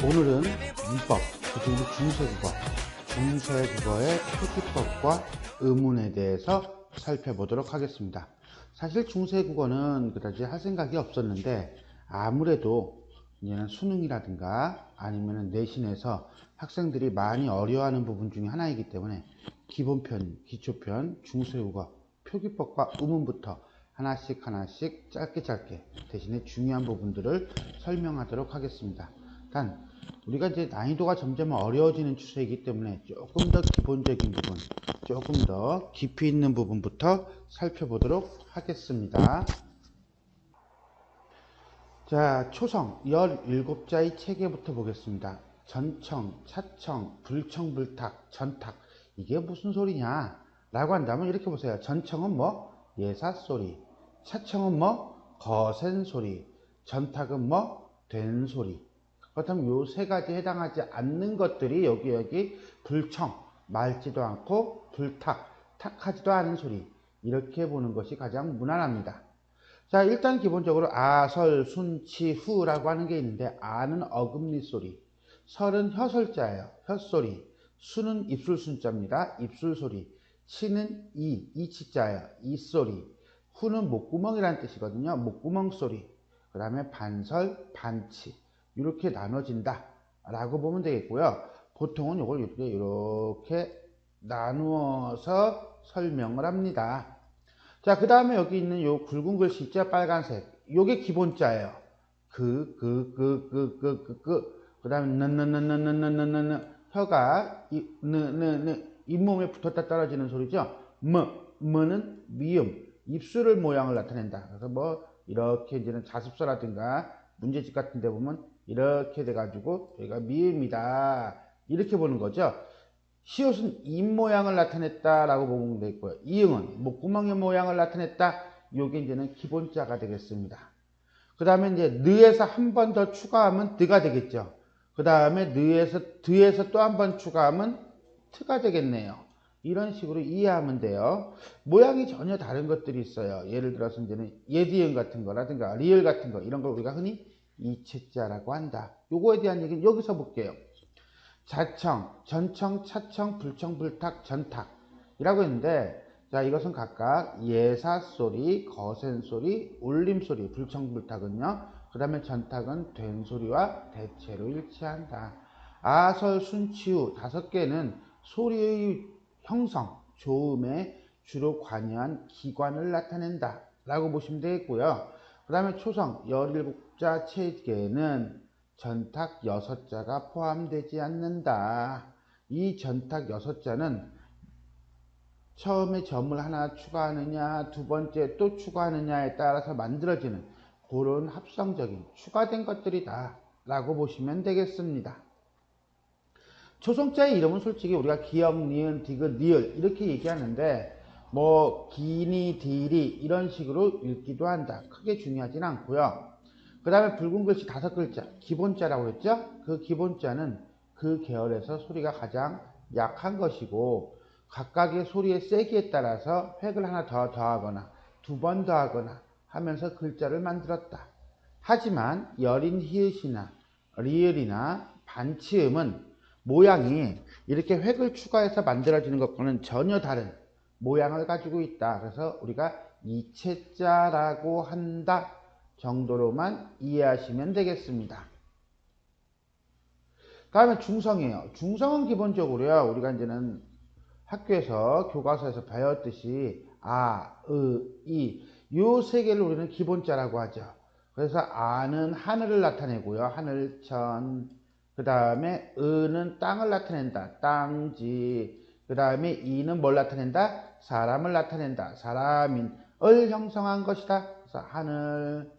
오늘은 문법, 그중에서 중세국어의 표기법과 의문에 대해서 살펴보도록 하겠습니다. 사실 중세국어는 그다지 할 생각이 없었는데 아무래도 이제는 수능이라든가 아니면 내신에서 학생들이 많이 어려워하는 부분 중에 하나이기 때문에 기본편, 기초편, 중세국어, 표기법과 의문부터 하나씩 짧게 대신에 중요한 부분들을 설명하도록 하겠습니다. 단 우리가 이제 난이도가 점점 어려워지는 추세이기 때문에 조금 더 기본적인 부분, 조금 더 깊이 있는 부분부터 살펴보도록 하겠습니다. 자, 초성 17자의 체계부터 보겠습니다. 전청, 차청, 불청, 불탁, 전탁. 이게 무슨 소리냐? 라고 한다면 이렇게 보세요. 전청은 뭐? 예사소리. 차청은 뭐? 거센소리. 전탁은 뭐? 된소리. 그렇다면 요 세 가지 해당하지 않는 것들이 여기 불청, 맑지도 않고 불탁, 탁하지도 않은 소리. 이렇게 보는 것이 가장 무난합니다. 자, 일단 기본적으로 아, 설, 순, 치, 후라고 하는 게 있는데 아는 어금니 소리, 설은 혀설자예요. 혀소리, 수는 입술 순자입니다. 입술 소리, 치는 이치자예요. 이소리, 후는 목구멍이라는 뜻이거든요. 목구멍 소리. 그 다음에 반설, 반치 이렇게 나눠진다 라고 보면 되겠고요. 보통은 이걸 이렇게 나누어서 설명을 합니다. 자, 그 다음에 여기 있는 요 굵은 글씨 있죠? 빨간색. 요게 기본자예요. 그 다음에 혀가 잇몸에 붙었다 떨어지는 소리죠. 뭐는 미음, 입술을 모양을 나타낸다. 그래서 뭐 이렇게 이제는 자습서라든가 문제집 같은 데 보면 이렇게 돼가지고 여기가 미음이다 이렇게 보는 거죠. 시옷은 입 모양을 나타냈다라고 보면 되겠고요. 이응은 목구멍의 모양을 나타냈다. 요게 이제는 기본자가 되겠습니다. 그 다음에 이제 느에서 한 번 더 추가하면 드가 되겠죠. 그 다음에 드에서 또 한 번 추가하면 트가 되겠네요. 이런 식으로 이해하면 돼요. 모양이 전혀 다른 것들이 있어요. 예를 들어서 이제는 예디응 같은 거라든가 리을 같은 거 이런 걸 우리가 흔히 이체자라고 한다. 요거에 대한 얘기는 여기서 볼게요. 자청, 전청, 차청, 불청, 불탁, 전탁 이라고 했는데 자, 이것은 각각 예사소리, 거센소리, 울림소리, 불청, 불탁은요. 그 다음에 전탁은 된소리와 대체로 일치한다. 아설, 순, 치우 5개는 소리의 형성, 조음에 주로 관여한 기관을 나타낸다 라고 보시면 되겠고요. 그 다음에 초성 17자 체계는 전탁 6자가 포함되지 않는다. 이 전탁 6자는 처음에 점을 하나 추가하느냐, 두 번째 또 추가하느냐에 따라서 만들어지는 그런 합성적인 추가된 것들이다 라고 보시면 되겠습니다. 초성자의 이름은 솔직히 우리가 기역, 니은, 디귿, 리을 이렇게 얘기하는데 뭐 기니, 디리 이런 식으로 읽기도 한다. 크게 중요하진 않고요. 그 다음에 붉은 글씨 5글자 기본자라고 했죠. 그 기본자는 그 계열에서 소리가 가장 약한 것이고 각각의 소리의 세기에 따라서 획을 하나 더 더하거나 2번 더하거나 하면서 글자를 만들었다. 하지만 여린 히읗이나 리을이나 반치음은 모양이 이렇게 획을 추가해서 만들어지는 것과는 전혀 다른 모양을 가지고 있다. 그래서 우리가 이체자라고 한다 정도로만 이해하시면 되겠습니다. 다음에 중성이에요. 중성은 기본적으로요. 우리가 이제는 학교에서 교과서에서 배웠듯이 아, 이 요 세 개를 우리는 기본자라고 하죠. 그래서 아는 하늘을 나타내고요. 하늘천. 그 다음에 는 땅을 나타낸다. 땅지. 그 다음에 이는 뭘 나타낸다? 사람을 나타낸다. 사람인을 형성한 것이다. 그래서 하늘,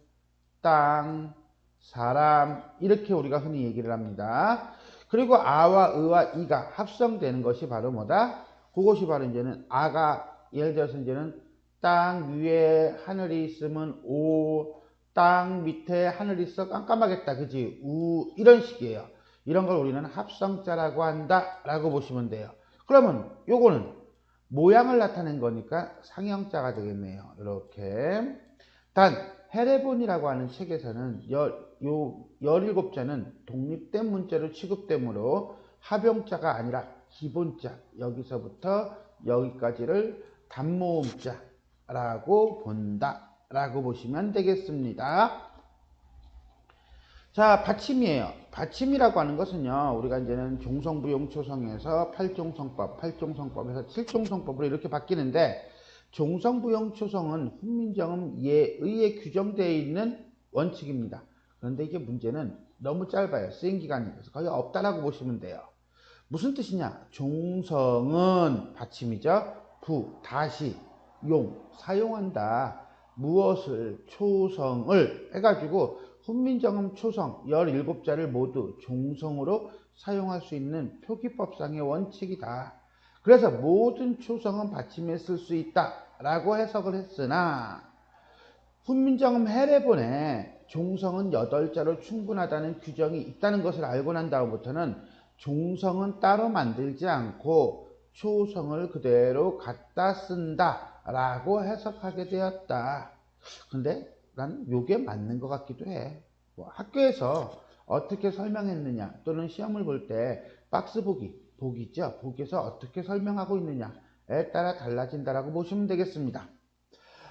땅, 사람 이렇게 우리가 흔히 얘기를 합니다. 그리고 아와 의와 이가 합성되는 것이 바로 뭐다? 그것이 바로 이제는 아가 예를 들어서 이제는 땅 위에 하늘이 있으면 오, 땅 밑에 하늘이 있어 깜깜하겠다. 그지? 우 이런 식이에요. 이런 걸 우리는 합성자라고 한다 라고 보시면 돼요. 그러면 요거는 모양을 나타낸 거니까 상형자가 되겠네요. 이렇게 단 헤레본이라고 하는 책에서는 17자는 독립된 문자로 취급되므로 합용자가 아니라 기본자, 여기서부터 여기까지를 단모음자라고 본다 라고 보시면 되겠습니다. 자, 받침이에요. 받침이라고 하는 것은요, 우리가 이제는 종성부용초성에서 8종성법에서 7종성법으로 이렇게 바뀌는데, 종성부용초성은 훈민정음 예의에 규정되어 있는 원칙입니다. 그런데 이게 문제는 너무 짧아요. 쓰임기간이. 그래서 거의 없다라고 보시면 돼요. 무슨 뜻이냐? 종성은 받침이죠. 부, 다시, 용, 사용한다. 무엇을, 초성을 해가지고 훈민정음 초성 17자를 모두 종성으로 사용할 수 있는 표기법상의 원칙이다. 그래서 모든 초성은 받침에 쓸 수 있다 라고 해석을 했으나 훈민정음 해례본에 종성은 8자로 충분하다는 규정이 있다는 것을 알고 난 다음부터는 종성은 따로 만들지 않고 초성을 그대로 갖다 쓴다 라고 해석하게 되었다. 근데 난 요게 맞는 것 같기도 해. 학교에서 어떻게 설명했느냐 또는 시험을 볼 때 박스 보기 있죠. 보기에서 어떻게 설명하고 있느냐에 따라 달라진다라고 보시면 되겠습니다.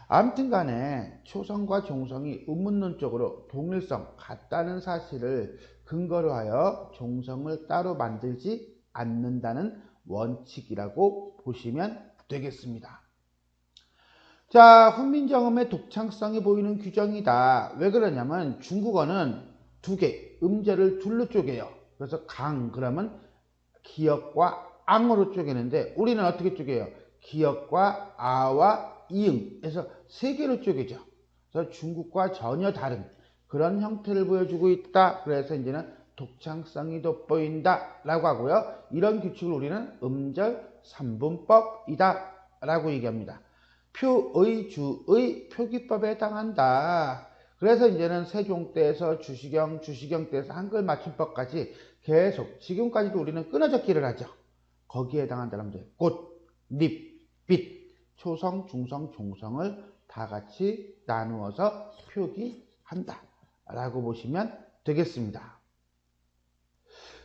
아무튼 간에 초성과 종성이 의문론적으로 동일성 같다는 사실을 근거로 하여 종성을 따로 만들지 않는다는 원칙이라고 보시면 되겠습니다. 자, 훈민정음의 독창성이 보이는 규정이다. 왜 그러냐면 중국어는 두 개, 음절을 둘로 쪼개요. 그래서 강 그러면 기역과 앙으로 쪼개는데 우리는 어떻게 쪼개요? 기역과 아와 이응에서 세 개로 쪼개죠. 그래서 중국과 전혀 다른 그런 형태를 보여주고 있다. 그래서 이제는 독창성이 돋보인다 라고 하고요. 이런 규칙을 우리는 음절 3분법이다 라고 얘기합니다. 표의 주의 표기법에 해당한다. 그래서 이제는 세종 때에서 주시경 때에서 한글 맞춤법까지 계속 지금까지도 우리는 끊어져 길을 하죠. 거기에 해당한다는 문제. 꽃, 잎, 빛, 초성, 중성, 종성을 다 같이 나누어서 표기한다 라고 보시면 되겠습니다.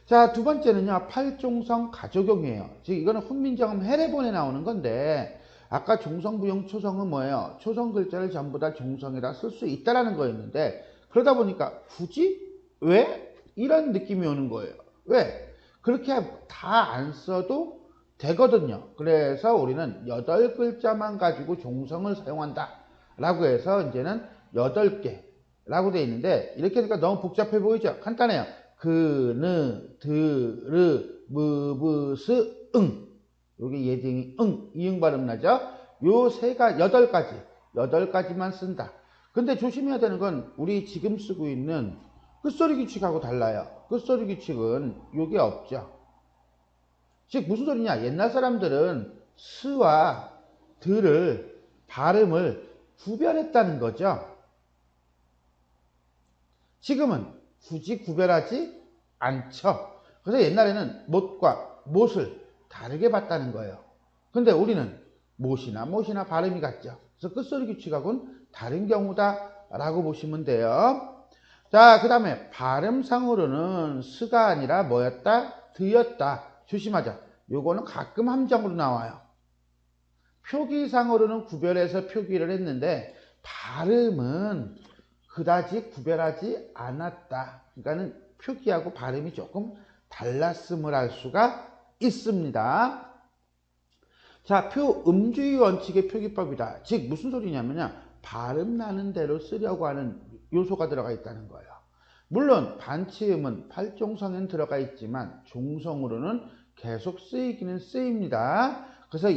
자, 두 번째는요, 팔종성 가조경이에요. 즉 이거는 훈민정음 해례본에 나오는 건데 아까 종성부용 초성은 뭐예요? 초성 글자를 전부 다 종성에다 쓸 수 있다라는 거였는데 그러다 보니까 굳이? 왜? 이런 느낌이 오는 거예요. 왜? 그렇게 다 안 써도 되거든요. 그래서 우리는 8글자만 가지고 종성을 사용한다 라고 해서 이제는 8개라고 되어 있는데 이렇게 하니까 너무 복잡해 보이죠? 간단해요. 그, 느, 드, 르, 무, 부, 스, 응. 여기 예딩이 이응 발음 나죠? 요 8가지만 쓴다. 근데 조심해야 되는 건 우리 지금 쓰고 있는 끝소리 규칙하고 달라요. 끝소리 규칙은 요게 없죠. 즉 무슨 소리냐? 옛날 사람들은 스와 드를 발음을 구별했다는 거죠. 지금은 굳이 구별하지 않죠. 그래서 옛날에는 못과 못을 다르게 봤다는 거예요. 근데 우리는 못이나 발음이 같죠. 그래서 끝소리 규칙하고는 다른 경우다 라고 보시면 돼요. 자, 그 다음에 발음상으로는 스가 아니라 뭐였다? 드였다. 조심하자. 요거는 가끔 함정으로 나와요. 표기상으로는 구별해서 표기를 했는데 발음은 그다지 구별하지 않았다. 그러니까는 표기하고 발음이 조금 달랐음을 알 수가 있습니다. 자, 음주의 원칙의 표기법이다. 즉 무슨 소리냐면요. 발음 나는 대로 쓰려고 하는 요소가 들어가 있다는 거예요. 물론 반치음은 팔종성엔 들어가 있지만 종성으로는 계속 쓰이기는 쓰입니다. 그래서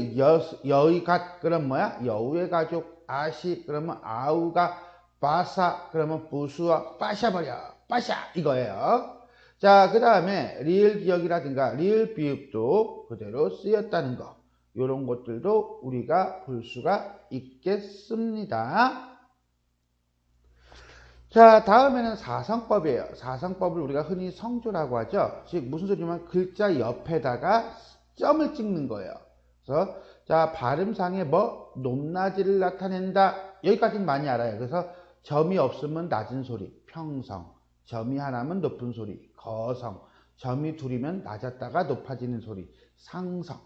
여의갓 그럼 뭐야? 여우의 가족 아시 그러면 아우가 바사 그러면 부수와 빠샤버려 빠샤 이거예요. 자, 그 다음에 리을 기역이라든가 리을 비읍도 그대로 쓰였다는 거. 이런 것들도 우리가 볼 수가 있겠습니다. 자, 다음에는 사성법이에요. 사성법을 우리가 흔히 성조라고 하죠. 즉 무슨 소리냐면 글자 옆에다가 점을 찍는 거예요. 그래서 자, 발음상의 높낮이를 나타낸다. 여기까지는 많이 알아요. 그래서 점이 없으면 낮은 소리, 평성. 점이 하나면 높은 소리, 거성. 점이 둘이면 낮았다가 높아지는 소리, 상성.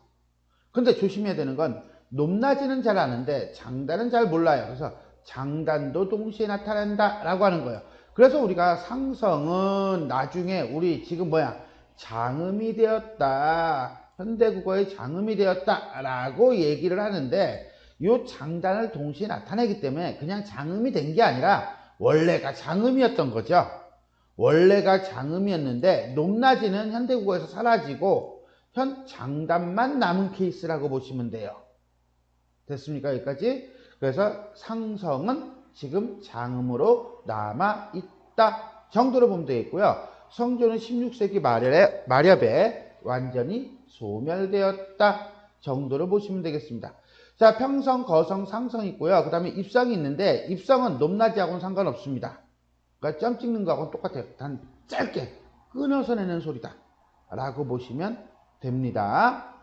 근데 조심해야 되는 건 높낮이는 잘 아는데 장단은 잘 몰라요. 그래서 장단도 동시에 나타난다 라고 하는 거예요. 그래서 우리가 상성은 나중에 우리 지금 장음이 되었다. 현대국어의 장음이 되었다 라고 얘기를 하는데 이 장단을 동시에 나타내기 때문에 그냥 장음이 된 게 아니라 원래가 장음이었던 거죠. 원래가 장음이었는데 높낮이는 현대국어에서 사라지고 현 장단만 남은 케이스라고 보시면 돼요. 됐습니까? 여기까지? 그래서 상성은 지금 장음으로 남아있다 정도로 보면 되겠고요. 성조는 16세기 말엽에 완전히 소멸되었다 정도로 보시면 되겠습니다. 자, 평성, 거성, 상성 있고요. 그 다음에 입성이 있는데 입성은 높낮이하고는 상관없습니다. 그러니까 점 찍는 거하고는 똑같아요. 단 짧게 끊어서 내는 소리다 라고 보시면 됩니다.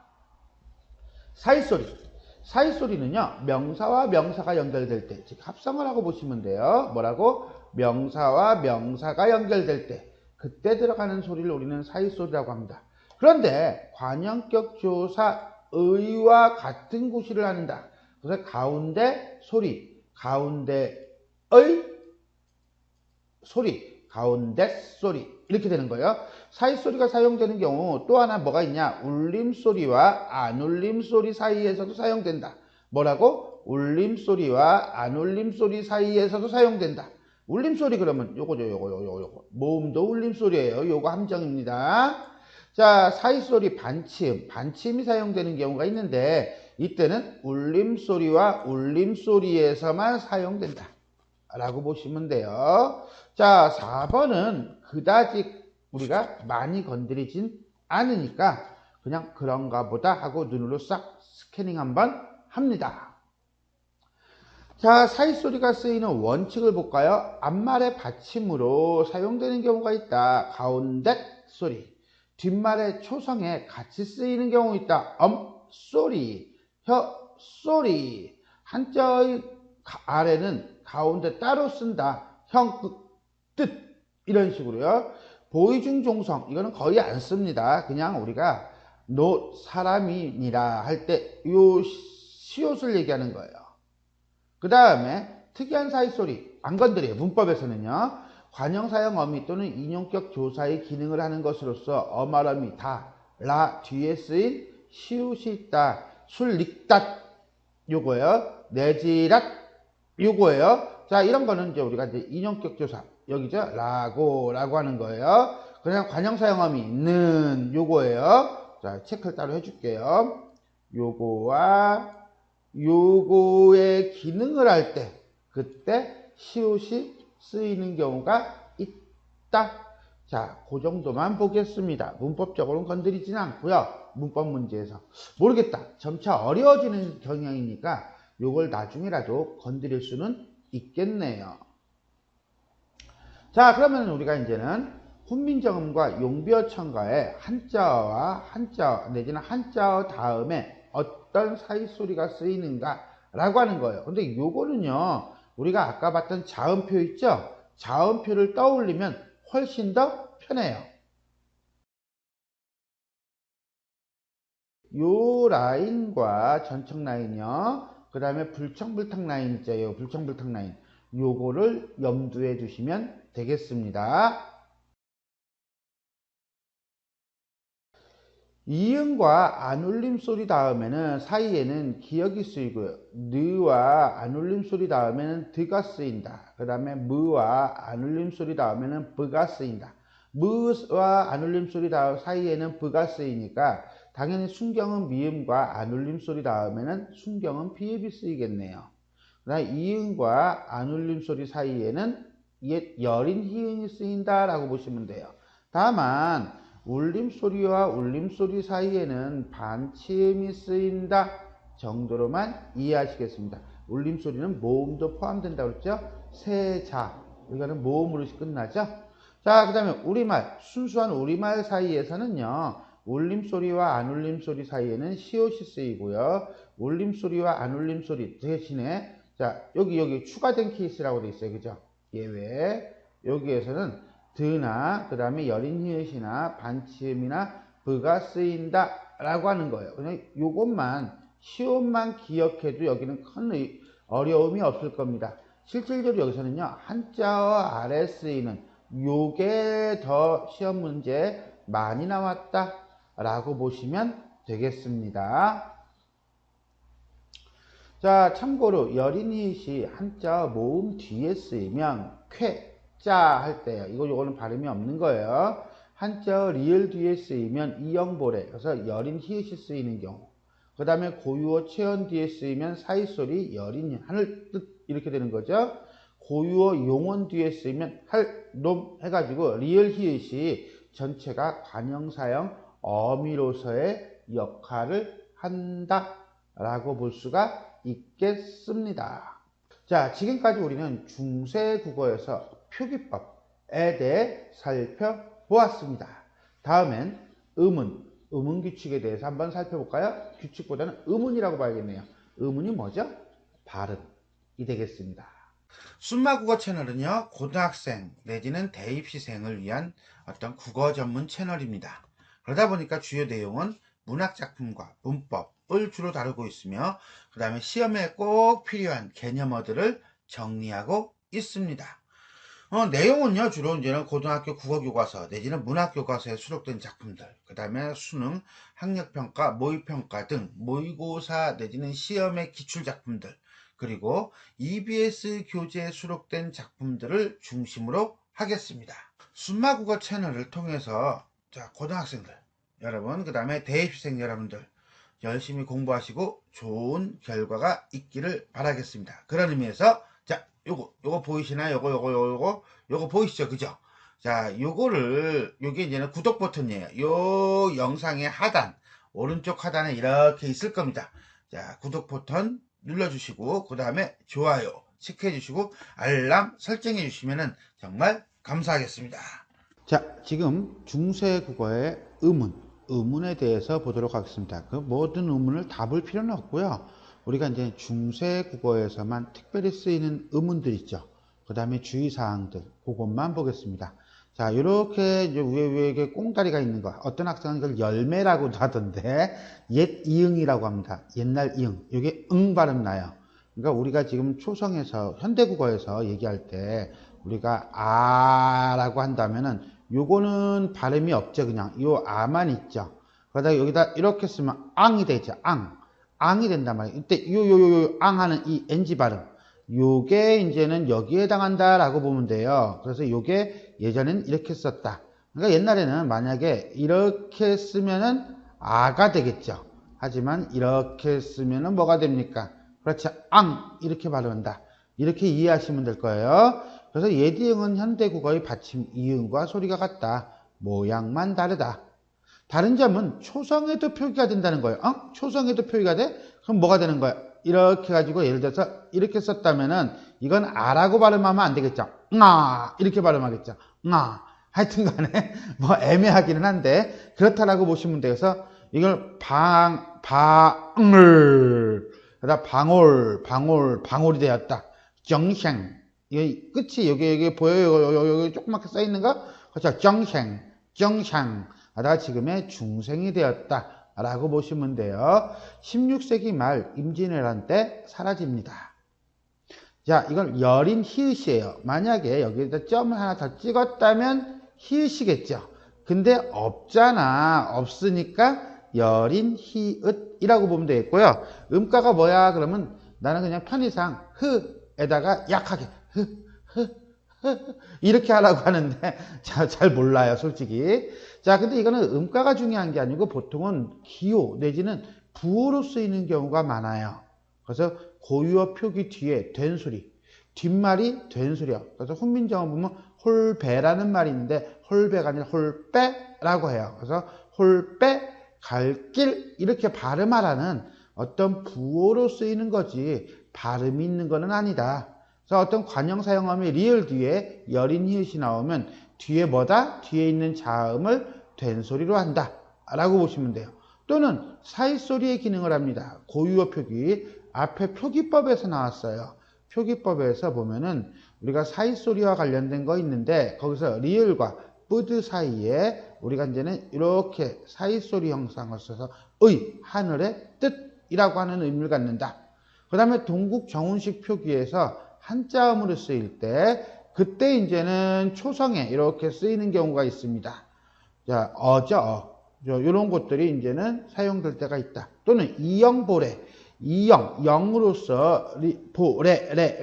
사이소리. 사이소리는요, 명사와 명사가 연결될 때, 즉 합성을 하고 보시면 돼요. 뭐라고? 명사와 명사가 연결될 때, 그때 들어가는 소리를 우리는 사이소리라고 합니다. 그런데 관형격 조사 의와 같은 구실을 한다. 그래서 가운데 소리, 가운데의 소리, 가운데 소리 이렇게 되는 거예요. 사이소리가 사용되는 경우 또 하나 뭐가 있냐? 울림소리와 안울림소리 사이에서도 사용된다. 뭐라고? 울림소리와 안울림소리 사이에서도 사용된다. 울림소리 그러면 요거죠. 요거. 모음도 울림소리예요. 요거 함정입니다. 자, 사이소리 반침이 사용되는 경우가 있는데 이때는 울림소리와 울림소리에서만 사용된다 라고 보시면 돼요. 자, 4번은 그다지 우리가 많이 건드리진 않으니까 그냥 그런가 보다 하고 눈으로 싹 스캐닝 한번 합니다. 자, 사이소리가 쓰이는 원칙을 볼까요? 앞말의 받침으로 사용되는 경우가 있다. 가운데 소리. 뒷말의 초성에 같이 쓰이는 경우 있다. 소리, 소리. 한자의 아래는 가운데 따로 쓴다. 뜻 이런 식으로요. 보이중 종성 이거는 거의 안 씁니다. 그냥 우리가 사람이니라 할 때 요 시옷을 얘기하는 거예요. 그 다음에 특이한 사이소리 안 건드려요. 문법에서는요. 관형사형 어미 또는 인용격 조사의 기능을 하는 것으로서 어말어미 다, 라 뒤에 쓰인 시옷이 있다. 술 릭닷 요거예요. 내지랏 요거예요. 자, 이런 거는 이제 우리가 이제 인용격 조사 여기죠. 라고 하는 거예요. 그냥 관형사형어미는 요거예요. 자, 체크를 따로 해줄게요. 요거와 요거의 기능을 할 때 그때 시옷이 쓰이는 경우가 있다. 자, 그 정도만 보겠습니다. 문법적으로는 건드리지는 않고요. 문법 문제에서 모르겠다. 점차 어려워지는 경향이니까 요걸 나중에라도 건드릴 수는 있겠네요. 자, 그러면 우리가 이제는 훈민정음과 용비어 첨가의 한자어와 한자어 내지는 한자어 다음에 어떤 사이소리가 쓰이는가 라고 하는 거예요. 근데 요거는요, 우리가 아까 봤던 자음표 있죠? 자음표를 떠올리면 훨씬 더 편해요. 요 라인과 전청 라인이요. 그 다음에 불청불탁 라인 있죠. 요 불청불탁 라인. 요거를 염두에 두시면 되겠습니다. 이응과 안울림 소리 다음에는 사이에는 기역이 쓰이고요. 느와 안울림 소리 다음에는 드가 쓰인다. 그 다음에 무와 안울림 소리 다음에는 브가 쓰인다. 무와 안울림 소리 사이에는 브가 쓰이니까 당연히 순경은 미음과 안울림 소리 다음에는 순경은 비읍이 쓰이겠네요. 그 다음에 이응과 안울림 소리 사이에는 여린 희응이 쓰인다라고 보시면 돼요. 다만 울림소리와 울림소리 사이에는 반치음이 쓰인다 정도로만 이해하시겠습니다. 울림소리는 모음도 포함된다고 그랬죠? 세자, 이거는 모음으로 끝나죠? 자, 그 다음에 우리말, 순수한 우리말 사이에서는요, 울림소리와 안울림소리 사이에는 시옷이 쓰이고요. 울림소리와 안울림소리 대신에, 자, 여기 추가된 케이스라고 되어 있어요. 그죠? 예외. 여기에서는 드나 그 다음에 여린 히읗이나 반치음이나 브가 쓰인다 라고 하는 거예요. 그냥 요것만 시옷만 기억해도 여기는 큰 어려움이 없을 겁니다. 실질적으로 여기서는요 한자어 아래 쓰이는 요게 더 시험 문제 많이 나왔다 라고 보시면 되겠습니다. 자, 참고로 여린 히읗이 한자어 모음 뒤에 쓰이면 쾌, 짜 할 때요. 요거는 발음이 없는 거예요. 한자어 리을 뒤에 쓰이면 이영보래. 그래서 여린 히읗이 쓰이는 경우. 그 다음에 고유어 체언 뒤에 쓰이면 사이소리 여린 하늘 뜻 이렇게 되는 거죠. 고유어 용언 뒤에 쓰이면 할, 놈 해가지고 리을 히읗이 전체가 관형사형 어미로서의 역할을 한다 라고 볼 수가 있겠습니다. 자, 지금까지 우리는 중세국어에서 표기법에 대해 살펴보았습니다. 다음엔 의문 규칙에 대해서 한번 살펴볼까요? 규칙보다는 의문이라고 봐야겠네요. 의문이 뭐죠? 발음이 되겠습니다. 순마국어 채널은요, 고등학생 내지는 대입시생을 위한 어떤 국어 전문 채널입니다. 그러다 보니까 주요 내용은 문학작품과 문법을 주로 다루고 있으며 그 다음에 시험에 꼭 필요한 개념어들을 정리하고 있습니다. 내용은요 주로 이제는 고등학교 국어교과서 내지는 문학교과서에 수록된 작품들, 그 다음에 수능, 학력평가, 모의평가 등 모의고사 내지는 시험의 기출작품들, 그리고 EBS 교재에 수록된 작품들을 중심으로 하겠습니다. 순마국어 채널을 통해서 자, 고등학생들 여러분, 그 다음에 대입생 여러분들 열심히 공부하시고 좋은 결과가 있기를 바라겠습니다. 그런 의미에서 자, 요거 보이시나요? 요거 보이시죠? 그죠? 자, 요게 이제는 구독 버튼이에요. 요 영상의 하단, 오른쪽 하단에 이렇게 있을 겁니다. 자, 구독 버튼 눌러주시고, 그 다음에 좋아요 체크해주시고, 알람 설정해주시면 정말 감사하겠습니다. 자, 지금 중세국어의 의문에 대해서 보도록 하겠습니다. 그 모든 의문을 다 볼 필요는 없고요. 우리가 이제 중세국어에서만 특별히 쓰이는 의문들 있죠. 그 다음에 주의사항들, 그것만 보겠습니다. 자, 이렇게 이제 위에 꽁다리가 있는 거. 어떤 학생은 이걸 열매라고도 하던데, 옛 이응이라고 합니다. 옛날 이응. 이게 응 발음 나요. 그러니까 우리가 지금 초성에서, 현대국어에서 얘기할 때, 우리가 아라고 한다면은, 요거는 발음이 없죠. 그냥 요 아만 있죠. 그러다 여기다 이렇게 쓰면 앙이 되죠. 앙이 된단 말이에요. 이때 요 앙 하는 이 NG 발음, 요게 이제는 여기에 해당한다 라고 보면 돼요. 그래서 요게 예전에는 이렇게 썼다. 그러니까 옛날에는 만약에 이렇게 쓰면은 아가 되겠죠. 하지만 이렇게 쓰면은 뭐가 됩니까? 그렇죠. 앙 이렇게 발음한다. 이렇게 이해하시면 될 거예요. 그래서 예디응은 현대국어의 받침 이응과 소리가 같다. 모양만 다르다. 다른 점은 초성에도 표기가 된다는 거예요. 초성에도 표기가 돼? 그럼 뭐가 되는 거예요? 이렇게 가지고 예를 들어서 이렇게 썼다면은 이건 아라고 발음하면 안 되겠죠. 이렇게 발음하겠죠. 하여튼 간에 뭐 애매하기는 한데 그렇다라고 보시면 돼서 이걸 방을 그러다 방올이 되었다. 정생. 이 끝이 여기 보여요? 여기 조그맣게 써 있는 거? 그렇죠. 정생. 하다가 지금의 중생이 되었다 라고 보시면 돼요. 16세기 말 임진왜란 때 사라집니다. 자, 이건 여린 히읗이에요. 만약에 여기에다 점을 하나 더 찍었다면 히읗이겠죠. 근데 없잖아. 없으니까 여린 히읗이라고 보면 되겠고요. 음가가 뭐야? 그러면 나는 그냥 편의상 흐에다가 약하게 이렇게 하라고 하는데 잘 몰라요, 솔직히. 자, 근데 이거는 음가가 중요한 게 아니고 보통은 기호 내지는 부호로 쓰이는 경우가 많아요. 그래서 고유어 표기 뒤에 된 소리, 뒷말이 된 소리야. 그래서 훈민정음 보면 홀배라는 말이 있는데 홀배가 아니라 홀빼라고 해요. 그래서 홀빼, 갈길 이렇게 발음하라는 어떤 부호로 쓰이는 거지 발음이 있는 거는 아니다. 그래서 어떤 관형사형어의 리을 뒤에 여린 히읗이 나오면 뒤에 뭐다? 뒤에 있는 자음을 된 소리로 한다 라고 보시면 돼요. 또는 사이소리의 기능을 합니다. 고유어 표기 앞에 표기법에서 나왔어요. 표기법에서 보면은 우리가 사이소리와 관련된 거 있는데 거기서 리을과 뿌드 사이에 우리가 이제는 이렇게 사이소리 형상을 써서 하늘의 뜻이라고 하는 의미를 갖는다. 그 다음에 동국 정운식 표기에서 한자음으로 쓰일 때 그때 이제는 초성에 이렇게 쓰이는 경우가 있습니다. 자, 이런 것들이 이제는 사용될 때가 있다. 또는 이영보래, 영으로서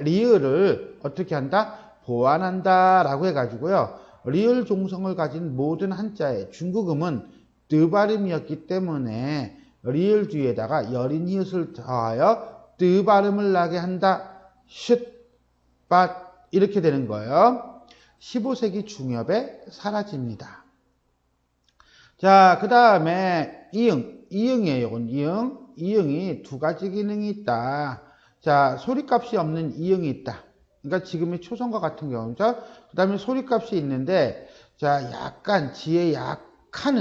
리을을 어떻게 한다? 보완한다 라고 해가지고요. 리을 종성을 가진 모든 한자의 중국음은 뜨 발음이었기 때문에 리을 뒤에다가 여린 이웃을 더하여 뜨 발음을 나게 한다. 이렇게 되는 거예요. 15세기 중엽에 사라집니다. 자, 그 다음에 이응이에요. 이건 이응이 두 가지 기능이 있다. 자, 소리값이 없는 이응이 있다. 그러니까 지금의 초성과 같은 경우죠. 그 다음에 소리값이 있는데, 자, 약간 지혜 약한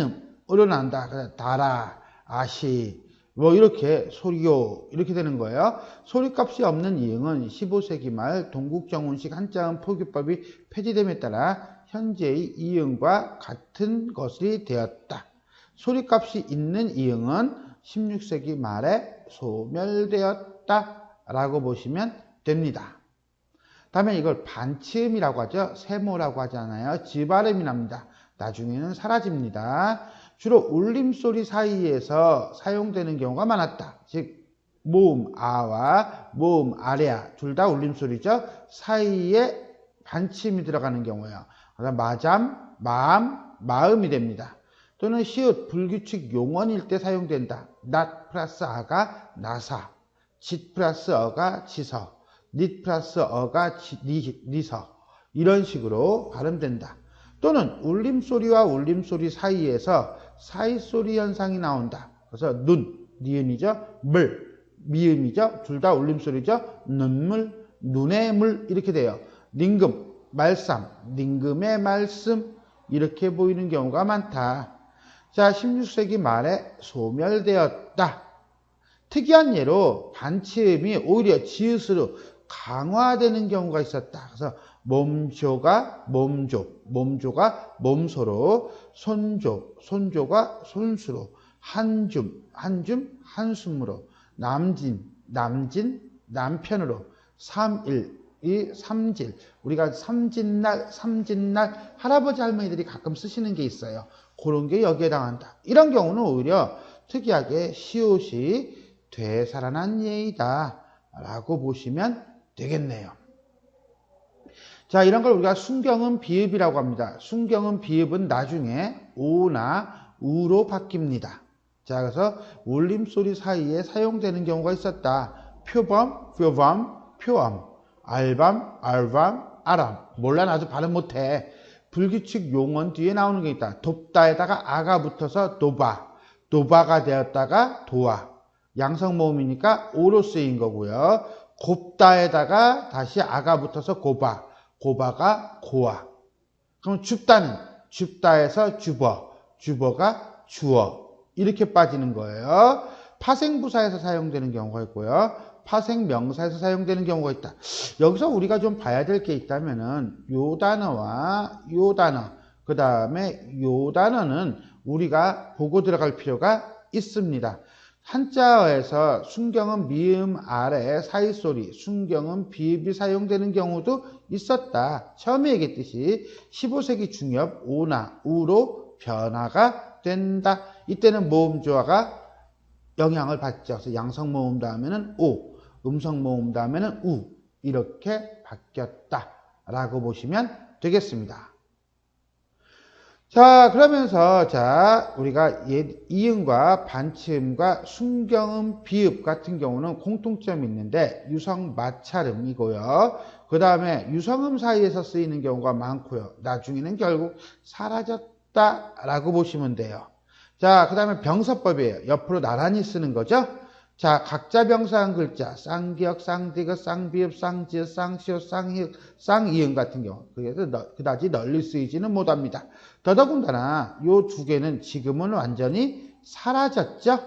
음으로 난다. 다라, 아시, 이렇게 소리요. 이렇게 되는 거예요. 소리값이 없는 이응은 15세기 말 동국정운식 한자음 표기법이 폐지됨에 따라 현재의 이응과 같은 것이 되었다. 소리값이 있는 이응은 16세기 말에 소멸되었다. 라고 보시면 됩니다. 다음에 이걸 반치음이라고 하죠. 세모라고 하잖아요. 지발음이 납니다. 나중에는 사라집니다. 주로 울림소리 사이에서 사용되는 경우가 많았다. 즉 모음 아와 모음 아래아 둘 다 울림소리죠. 사이에 반치음이 들어가는 경우예요. 마잠, 마음이 됩니다. 또는 시읒, 불규칙 용언일 때 사용된다. 낫 플러스 아가 나사, 짓 플러스 어가 지서, 닛 플러스 어가 니서 이런 식으로 발음된다. 또는 울림소리와 울림소리 사이에서 사이소리 현상이 나온다. 그래서 눈, 니은이죠. 미음이죠. 둘 다 울림소리죠. 눈물, 눈의 물 이렇게 돼요. 닝금, 말쌈, 닝금의 말씀 이렇게 보이는 경우가 많다. 자, 16세기 말에 소멸되었다. 특이한 예로 반치음이 오히려 지읒으로 강화되는 경우가 있었다. 그래서 몸조가 몸소로, 손조가 손수로, 한줌, 한숨으로, 남진, 남편으로, 삼질. 우리가 삼진날, 할아버지 할머니들이 가끔 쓰시는 게 있어요. 그런 게 여기에 해당한다. 이런 경우는 오히려 특이하게 시옷이 되살아난 예이다. 라고 보시면 되겠네요. 자, 이런 걸 우리가 순경음 비읍이라고 합니다. 순경음 비읍은 나중에 오나 우로 바뀝니다. 자, 그래서 울림소리 사이에 사용되는 경우가 있었다. 표범, 표엄, 알밤, 아람. 몰라, 나도 발음 못해. 불규칙 용언 뒤에 나오는 게 있다. 돕다에다가 아가 붙어서 도바가 되었다가 도아. 양성모음이니까 오로 쓰인 거고요. 곱다에다가 다시 아가 붙어서 고바가 고아. 그럼 줍다에서 주버가 주어. 이렇게 빠지는 거예요. 파생부사에서 사용되는 경우가 있고요. 파생명사에서 사용되는 경우가 있다. 여기서 우리가 좀 봐야 될 게 있다면은 요 단어와 요 단어, 그 다음에 요 단어는 우리가 보고 들어갈 필요가 있습니다. 한자어에서 순경은 미음 아래 사이소리, 순경은 비읍이 사용되는 경우도 있었다. 처음에 얘기했듯이 15세기 중엽 오나 우로 변화가 된다. 이때는 모음조화가 영향을 받죠. 그래서 양성모음 다음에는 오, 음성모음 다음에는 우 이렇게 바뀌었다라고 보시면 되겠습니다. 자, 그러면서 우리가 이응과 반치음과 순경음 비읍 같은 경우는 공통점이 있는데 유성 마찰음이고요. 그 다음에 유성음 사이에서 쓰이는 경우가 많고요. 나중에는 결국 사라졌다라고 보시면 돼요. 자, 그 다음에 병서법이에요. 옆으로 나란히 쓰는 거죠. 자, 각자 병사한 글자, 쌍기역, 쌍디귿, 쌍비읍, 쌍지읒, 쌍시옷, 쌍희읍, 쌍이응 같은 경우, 그래서 그다지 널리 쓰이지는 못합니다. 더더군다나 요 두 개는 지금은 완전히 사라졌죠.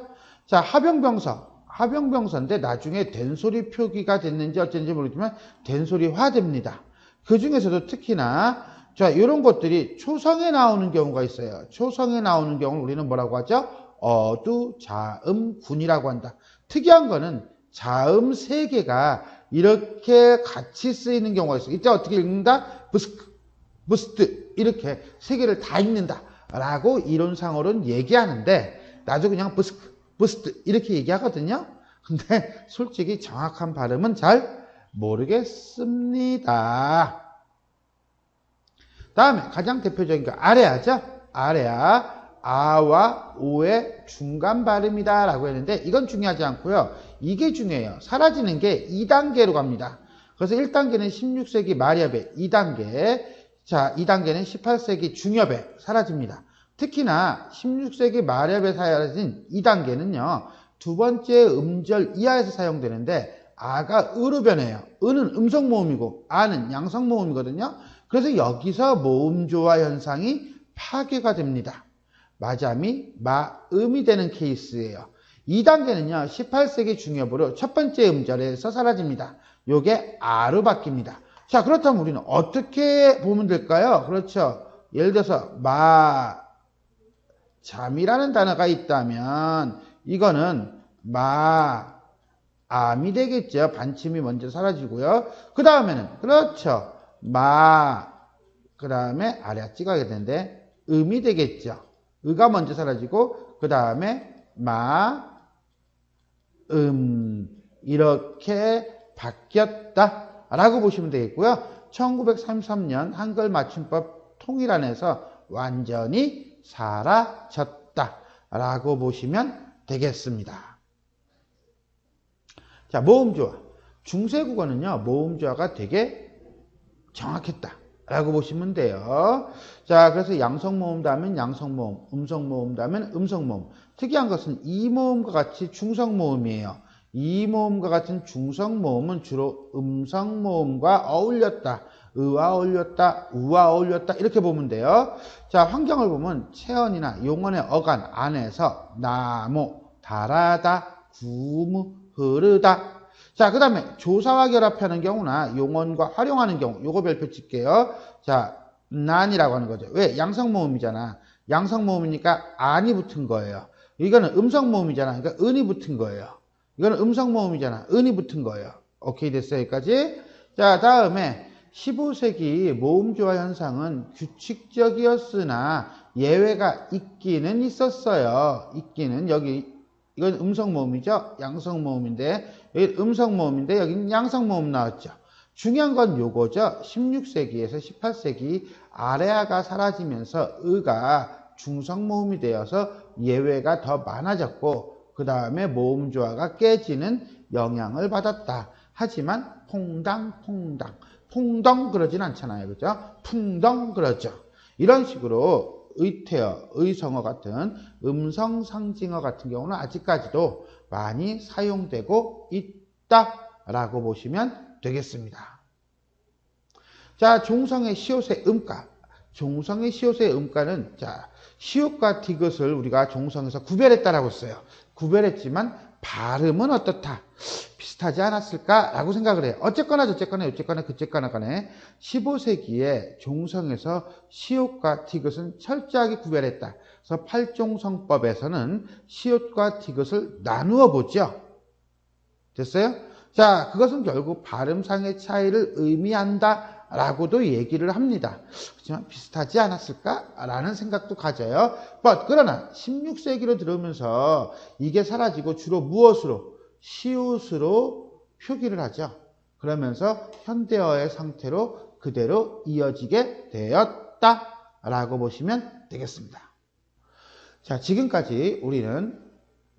자, 하병병서인데 나중에 된소리 표기가 됐는지 어쩐지 모르지만 된소리화 됩니다. 그 중에서도 특히나 자, 이런 것들이 초성에 나오는 경우가 있어요. 초성에 나오는 경우를 우리는 뭐라고 하죠? 어두, 자음, 군이라고 한다. 특이한 거는 자음 3개가 이렇게 같이 쓰이는 경우가 있어요. 이때 어떻게 읽는다? 부스크, 부스트 이렇게 3개를 다 읽는다 라고 이론상으로는 얘기하는데 나도 그냥 부스크, 부스트 이렇게 얘기하거든요. 근데 솔직히 정확한 발음은 잘 모르겠습니다. 다음에 가장 대표적인 거 아래아죠? 아래아, 아와 오의 중간 발음이다 라고 했는데 이건 중요하지 않고요. 이게 중요해요. 사라지는 게 2단계로 갑니다. 그래서 1단계는 16세기 말엽에 2단계, 자 2단계는 18세기 중엽에 사라집니다. 특히나 16세기 말엽에 사라진 2단계는요. 두 번째 음절 이하에서 사용되는데 아가 으로 변해요. 으는 음성 모음이고 아는 양성 모음이거든요. 그래서 여기서 모음조화 현상이 파괴가 됩니다. 마잠이 마음이 되는 케이스예요. 2단계는요. 18세기 중엽으로 첫 번째 음절에서 사라집니다. 요게 아로 바뀝니다. 자, 그렇다면 우리는 어떻게 보면 될까요? 그렇죠. 예를 들어서 마잠이라는 단어가 있다면 이거는 마암이 되겠죠. 반침이 먼저 사라지고요. 그 다음에는 그렇죠. 그 다음에 아래 찍어야 되는데 음이 되겠죠. 의가 먼저 사라지고 그 다음에 이렇게 바뀌었다 라고 보시면 되겠고요. 1933년 한글 맞춤법 통일안에서 완전히 사라졌다 라고 보시면 되겠습니다. 자, 모음조화. 중세국어는요, 모음조화가 되게 정확했다 라고 보시면 돼요. 자, 그래서 양성모음 다음엔 양성모음, 음성모음 다음엔 음성모음. 특이한 것은 이모음과 같이 중성모음이에요. 이모음과 같은 중성모음은 주로 음성모음과 어울렸다. 의와 어울렸다, 우와 어울렸다 이렇게 보면 돼요. 자, 환경을 보면 체언이나 용언의 어간 안에서 나무, 달하다, 구무, 흐르다. 자, 그 다음에 조사와 결합하는 경우나 용언과 활용하는 경우 요거 별표 칠게요. 자, 난이라고 하는 거죠. 왜? 양성모음이잖아. 양성모음이니까 안이 붙은 거예요. 이거는 음성모음이잖아. 그러니까 은이 붙은 거예요. 이거는 음성모음이잖아. 은이 붙은 거예요. 오케이 됐어요? 여기까지. 자, 다음에 15세기 모음조화 현상은 규칙적이었으나 예외가 있기는 있었어요. 있기는 여기 이건 음성모음이죠. 양성모음인데 여기 음성모음인데 여기는 양성모음 나왔죠. 중요한 건 요거죠. 16세기에서 18세기 아래아가 사라지면서 의가 중성모음이 되어서 예외가 더 많아졌고 그 다음에 모음조화가 깨지는 영향을 받았다. 하지만 퐁당 그러진 않잖아요. 그죠? 풍덩 그러죠. 이런 식으로 의태어, 의성어 같은 음성 상징어 같은 경우는 아직까지도 많이 사용되고 있다라고 보시면 되겠습니다. 자, 종성의 시옷의 음가. 종성의 시옷의 음가는 자, 시옷과 디귿을 우리가 종성에서 구별했다라고 써요. 구별했지만 발음은 어떻다? 비슷하지 않았을까라고 생각을 해요. 어쨌거나 저쨌거나 어쨌거나 그쨌거나 간에 15세기에 종성에서 시옷과 디귿은 철저하게 구별했다. 그래서 팔종성법에서는 시옷과 디귿을 나누어 보죠. 됐어요? 자, 그것은 결국 발음상의 차이를 의미한다 라고도 얘기를 합니다. 하지만 비슷하지 않았을까라는 생각도 가져요. 그러나 16세기로 들어오면서 이게 사라지고 주로 무엇으로? 시옷으로 표기를 하죠. 그러면서 현대어의 상태로 그대로 이어지게 되었다라고 보시면 되겠습니다. 자, 지금까지 우리는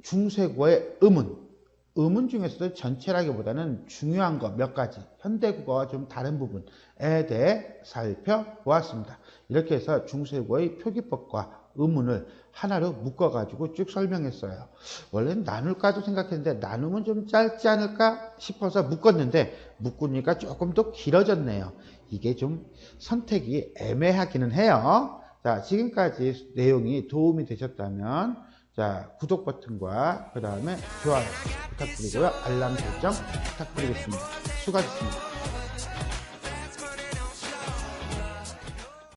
중세국어의 음은 중에서도 전체라기보다는 중요한 것 몇 가지, 현대국어와 좀 다른 부분에 대해 살펴보았습니다. 이렇게 해서 중세국어의 표기법과 음운을 하나로 묶어가지고 쭉 설명했어요. 원래는 나눌까도 생각했는데 나누면 좀 짧지 않을까 싶어서 묶었는데 묶으니까 조금 더 길어졌네요. 이게 좀 선택이 애매하기는 해요. 자, 지금까지 내용이 도움이 되셨다면 자, 구독 버튼과 그 다음에 좋아요 부탁드리고요. 알람 설정 부탁드리겠습니다. 수고하셨습니다.